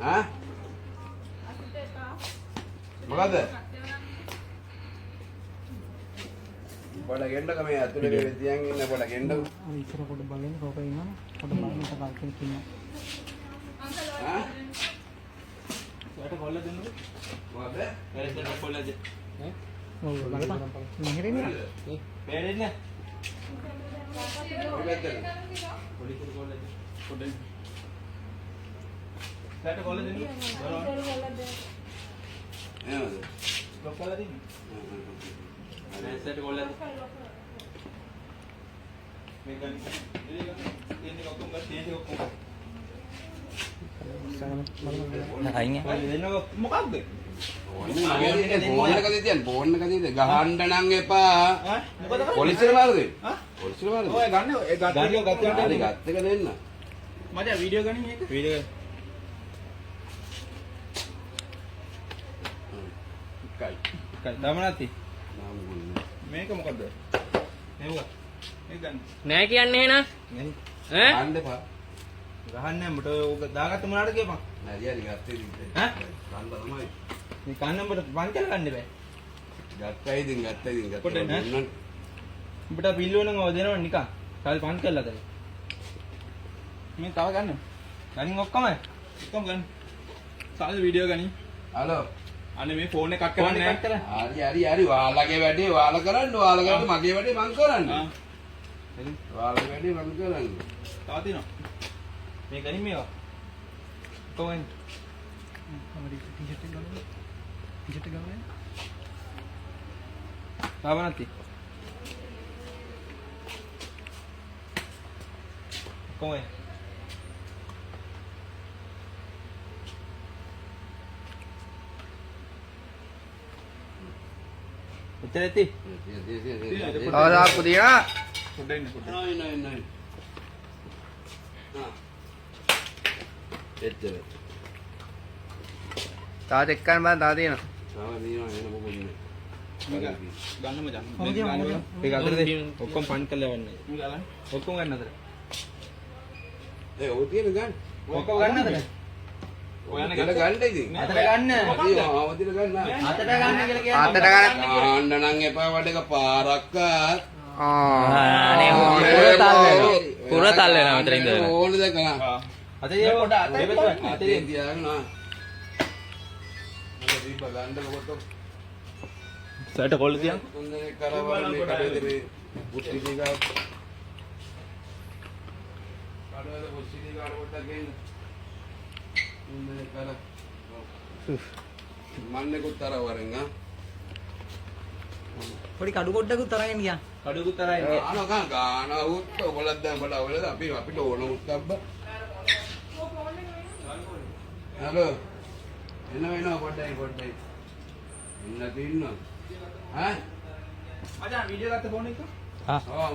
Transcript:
ඈ මොකද පොඩ ගෙන්න කම ඇතුලේ තියන් ඉන්න පොඩ ගෙන්න ඉතර පොඩ බලන්න කෝක ඉන්නවා පොඩ බලන්න කතා කෙනෙක් ඉන්නවා ඈ යට කොල්ල දෙන්නද මොකද වැරද්දට කොල්ල දෙන්න ඔව් බලපන් මෙහෙරෙන්නේ බෑරෙන්නේ මොකද පොඩි කොල්ල දෙන්න පොඩ්ඩක් යට කොල්ල දෙන්න එනවද ලොක් කොල්ල දෙන්න යට කොල්ල දෙන්න මේ ගන්න ඉන්නේ ඔක්කොම ගන්න ඔක්කොම මොකක්ද බෝන්න කදී තියන් බෝන්න කදීද ගහන්න නම් එපා පොලිසියට මාරුද පොලිසියට මාරුද ඔය ගන්න ඒ ගත්ත හරි ගත්ත එක දෙන්න මචං වීඩියෝ ගනින් එක වීඩියෝ කයි දමනති මේක මොකද්ද මේක ගන්න නෑ කියන්නේ නා ඈ ගන්න එපා ගහන්නේ උඹට ඕක දාගත්ත මොනවාට කියපන් හරි හරි ගත්තේ ඉතින් ඈ ගන්න තමයි මේ කන්නඹට පංචල ගන්න බෑ ගත්තයි ඉතින් පොඩ්ඩක් ඈ උඹට පිල්ලුව නම් ඔය දෙනව නිකන් කාල් පංච කළා දැන් මේ තව ගන්න ගනින් ඔක්කොම ගන්න සාල් වීඩියෝ ගනින් හලෝ අනේ මේ ෆෝන් එකක් කරන්නේ හරි ඔයාලගේ වැඩේ ඔයාලා කරන්න ඔයාලගේ මගේ වැඩේ මං කරන්න ඔයාලගේ වැඩේ මං කරන්න තව තියෙනවා මේ ගනින් මේවා කොහෙන්ද අපේ ටී-ෂර්ට් එක ගන්න ටී-ෂර්ට් එක ගන්න ලාවනති කොහෙන්ද උත්තර ඇති ආදාප්පු තියා පොඩ්ඩක් ඉන්න පොඩ්ඩක් නයි එච්චර තාත් එක්කන් බෑ තා තියෙනවා තව දිනවා එන මොකද නේ ගන්නම ගන්න මේක අතරේ ඔක්කොම පන් කරලා යවන්නේ ඔක්කොම ගන්න අතර ඒ ඔය තියෙන ගන්න ඔක්කොම ගන්න අතර ඔයane ගන්න ඉතින් අතට ගන්න අවදින ගන්න අතට ගන්න කියලා කියන්නේ අතට ගන්න ආන්න නම් එපා වඩක පාරක්ක අනේ පුරතල් වෙනවා මෙතන ඉඳලා ඕන දෙක නා අතේ පොඩ අතේ තියාගෙන නා අර දීප ගන්න කොට සට කොල්ල තියන් තුන්දෙනෙක් කරවල මේ කඩේදී බුද්ධි දීගා කඩවල බුද්ධි දීගා කොට ගේන්න තුන්දෙනෙක් කර මන්නේ කුතර වරෙන් පොඩි කඩු කොට්ටකුත් අරගෙන ගියා කඩුකුත් තරයි ගාන උත් ඔයගොල්ලෝ දැන් බලවලද අපිට ඕන උත්තබ්බ හලෝ එන පොඩ්ඩයි ඉන්න තින්න ඈ මචං වීඩියෝ ගත්ත ෆෝන් එක ඔව්